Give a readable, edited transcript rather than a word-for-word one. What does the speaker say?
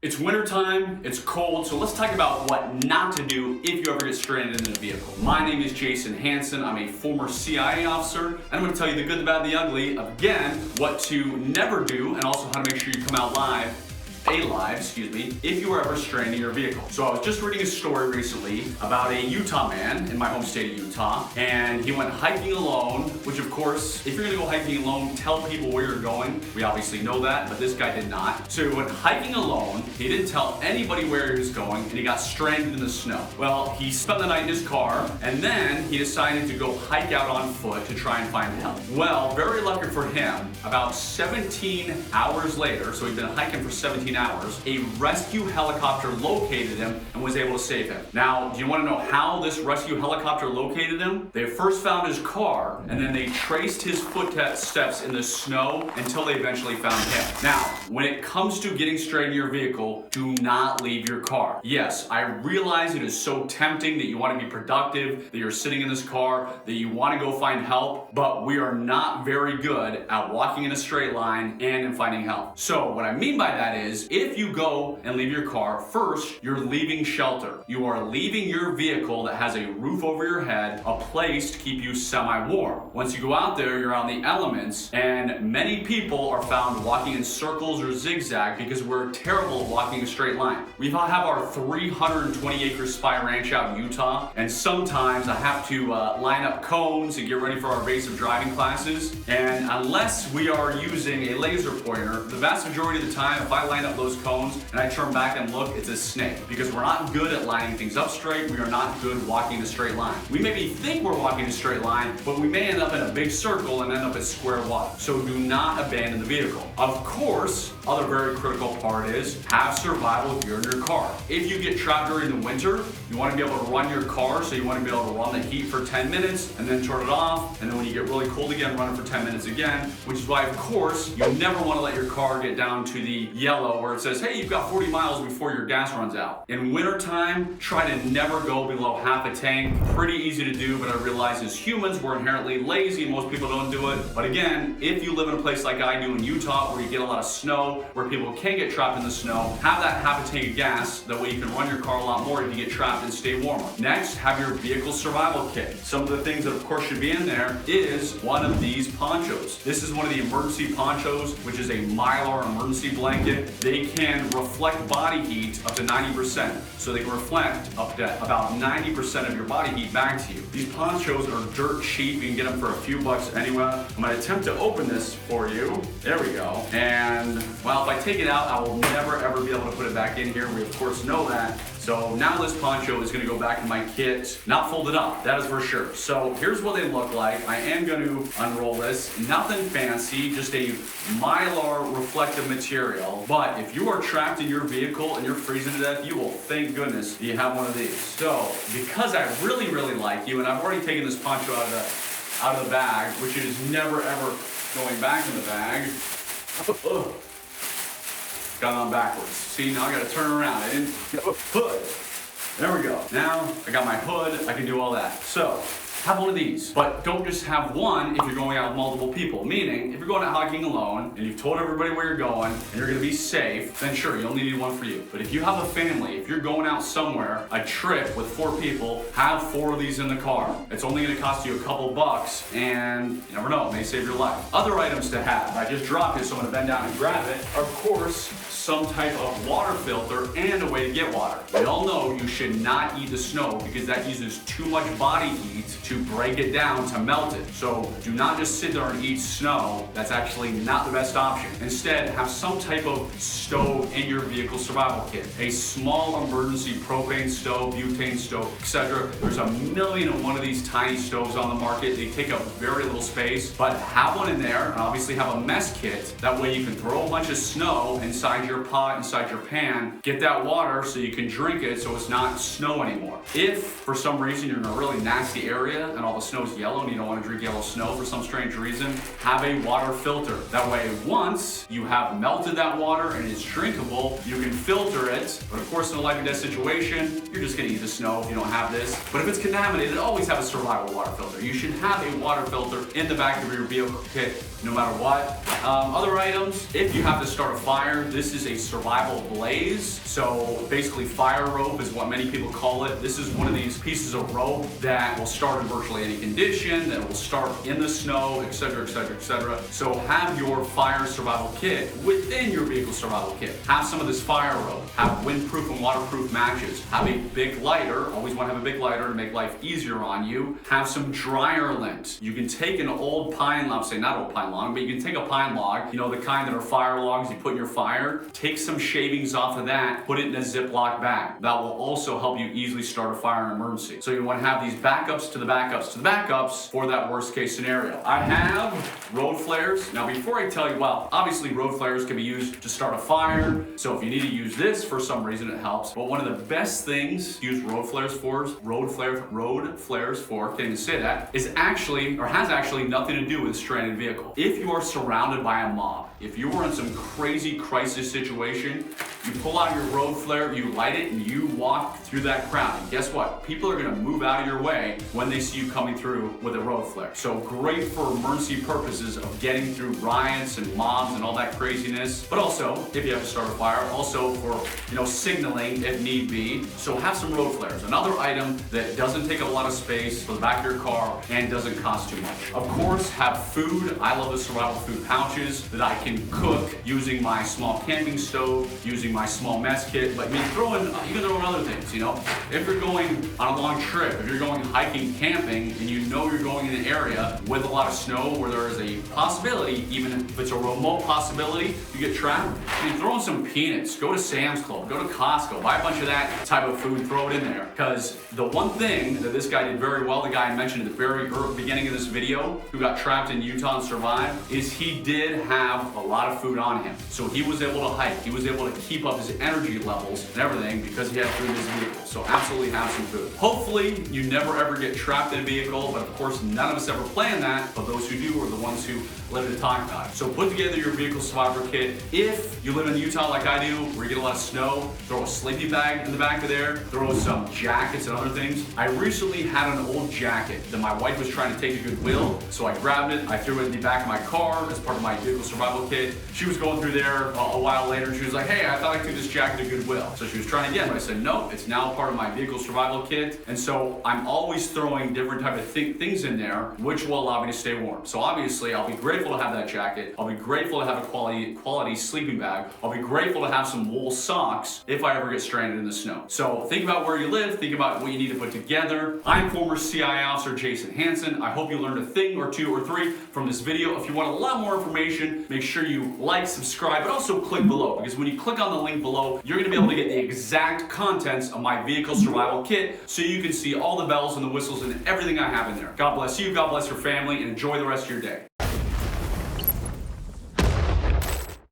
It's wintertime, it's cold, so let's talk about what not to do if you ever get stranded in a vehicle. My name is Jason Hanson. I'm a former CIA officer, and I'm going to tell you the good, the bad, and the ugly of, again, what to never do, and also how to make sure you come out alive, if you were ever stranded in your vehicle. So I was just reading a story recently about a Utah man in my home state of Utah, and he went hiking alone, which of course, if you're gonna go hiking alone, tell people where you're going. We obviously know that, but this guy did not. So he went hiking alone, he didn't tell anybody where he was going, and he got stranded in the snow. Well, he spent the night in his car, and then he decided to go hike out on foot to try and find help. Well, very lucky for him, about 17 hours later, so he'd been hiking for 17 hours, a rescue helicopter located him and was able to save him. Now, do you want to know how this rescue helicopter located him? They first found his car, and then they traced his footsteps in the snow until they eventually found him. Now, when it comes to getting straight in your vehicle, do not leave your car. Yes, I realize it is so tempting that you want to be productive, that you're sitting in this car, that you want to go find help, but we are not very good at walking in a straight line and in finding help. So what I mean by that is, if you go and leave your car, first, you're leaving shelter. You are leaving your vehicle that has a roof over your head, a place to keep you semi-warm. Once you go out there, you're out in the elements, and many people are found walking in circles or zigzag because we're terrible at walking a straight line. We have our 320-acre spy ranch out in Utah, and sometimes I have to line up cones and get ready for our evasive driving classes, and unless we are using a laser pointer, the vast majority of the time, if I line up those cones and I turn back and look, it's a snake, because we're not good at lining things up straight. We are not good walking a straight line. We maybe think we're walking a straight line, but we may end up in a big circle and end up at square one. So do not abandon the vehicle. Of course, other very critical part is have survival gear in your car. If you get trapped during the winter, you want to be able to run your car, so you want to be able to run the heat for 10 minutes and then turn it off, and then when you get really cold again, run it for 10 minutes again, which is why, of course, you never want to let your car get down to the yellow where it says, hey, you've got 40 miles before your gas runs out. In wintertime, try to never go below half a tank. Pretty easy to do, but I realize as humans, we're inherently lazy. Most people don't do it. But again, if you live in a place like I do in Utah, where you get a lot of snow, where people can get trapped in the snow, have that half a tank of gas. That way you can run your car a lot more if you get trapped and stay warmer. Next, have your vehicle survival kit. Some of the things that of course should be in there is one of these ponchos. This is one of the emergency ponchos, which is a Mylar emergency blanket. They can reflect body heat up to 90%. So they can reflect up to about 90% of your body heat back to you. These ponchos are dirt cheap. You can get them for a few bucks anywhere. I'm gonna attempt to open this for you. There we go. And well, if I take it out, I will never ever be able to put it back in here. We of course know that. So now this poncho is gonna go back in my kit, not folded up, that is for sure. So here's what they look like. I am gonna unroll this. Nothing fancy, just a Mylar reflective material. But if you are trapped in your vehicle and you're freezing to death, you will thank goodness you have one of these. So because I really, really like you, and I've already taken this poncho out of the bag, which it is never ever going back in the bag. Ugh. Got it on backwards. See, now I gotta turn around. I didn't get a hood. There we go. Now I got my hood, I can do all that. So, have one of these. But don't just have one if you're going out with multiple people. Meaning, if you're going out hiking alone and you've told everybody where you're going and you're gonna be safe, then sure, you only need one for you. But if you have a family, if you're going out somewhere, a trip with 4 people, have 4 of these in the car. It's only gonna cost you a couple bucks, and you never know, it may save your life. Other items to have, I just dropped it, so I'm gonna bend down and grab it, are of course, some type of water filter and a way to get water. We all know you should not eat the snow because that uses too much body heat to break it down to melt it. So do not just sit there and eat snow. That's actually not the best option. Instead, have some type of stove in your vehicle survival kit. A small emergency propane stove, butane stove, etc. There's a million and one of these tiny stoves on the market. They take up very little space, but have one in there, and obviously have a mess kit. That way you can throw a bunch of snow inside your pot, inside your pan, get that water so you can drink it so it's not snow anymore. If for some reason you're in a really nasty area and all the snow's yellow and you don't want to drink yellow snow for some strange reason, have a water filter. That way, once you have melted that water and it's drinkable, you can filter it. But of course, in a life and death situation, you're just gonna eat the snow if you don't have this. But if it's contaminated, always have a survival water filter. You should have a water filter in the back of your vehicle kit no matter what. Other items, if you have to start a fire, this is is a survival blaze. So basically fire rope is what many people call it. This is one of these pieces of rope that will start in virtually any condition, that will start in the snow, etc., etc., etc. So have your fire survival kit within your vehicle survival kit. Have some of this fire rope. Have windproof and waterproof matches. Have a big lighter. Always want to have a big lighter to make life easier on you. Have some dryer lint. You can take an old pine log, say not old pine log, but you can take a pine log, you know, the kind that are fire logs you put in your fire. Take some shavings off of that, put it in a Ziploc bag. That will also help you easily start a fire in emergency. So you want to have these backups to the backups to the backups for that worst case scenario. I have road flares. Now before I tell you, well, obviously road flares can be used to start a fire. So if you need to use this for some reason, it helps. But one of the best things to use road flares for, can't even say that, is actually, or has actually nothing to do with a stranded vehicle. If you are surrounded by a mob, if you are in some crazy crisis situation, you pull out your road flare, you light it, and you walk through that crowd. And guess what? People are gonna move out of your way when they see you coming through with a road flare. So great for emergency purposes of getting through riots and mobs and all that craziness. But also, if you have to start a fire, also for, you know, signaling if need be. So have some road flares. Another item that doesn't take up a lot of space for the back of your car and doesn't cost too much. Of course, have food. I love the survival food pouches that I can cook using my small camping stove, using my small mess kit. But I mean, you can throw in other things, you know. If you're going on a long trip, if you're going hiking, camping, and you know you're going in an area with a lot of snow where there is a possibility, even if it's a remote possibility, you get trapped, you throw in some peanuts, go to Sam's Club, go to Costco, buy a bunch of that type of food, throw it in there. Because the one thing that this guy did very well, the guy I mentioned at the very beginning of this video, who got trapped in Utah and survived, is he did have a lot of food on him. So he was able to hike, he was able to keep up his energy levels and everything because he had food in his vehicle. So absolutely have some food. Hopefully you never ever get trapped in a vehicle, but of course none of us ever plan that, but those who do are the ones who live to talk about it. So put together your vehicle survivor kit. If you live in Utah like I do, where you get a lot of snow, throw a sleeping bag in the back of there, throw some jackets and other things. I recently had an old jacket that my wife was trying to take to Goodwill, so I grabbed it, I threw it in the back of my car as part of my vehicle survival kit. She was going through there a while later and she was like, hey, I thought I took this jacket to Goodwill. So she was trying again, but I said, no, it's now part of my vehicle survival kit. And so I'm always throwing different type of things in there, which will allow me to stay warm. So obviously I'll be grateful to have that jacket. I'll be grateful to have a quality sleeping bag. I'll be grateful to have some wool socks if I ever get stranded in the snow. So think about where you live, think about what you need to put together. I'm former CIA officer Jason Hanson. I hope you learned a thing or two or three from this video. If you want a lot more information, make sure you like, subscribe, but also click below, because when you click on the link below, you're gonna be able to get the exact contents of my vehicle survival kit so you can see all the bells and the whistles and everything I have in there. God bless you, God bless your family, and enjoy the rest of your day.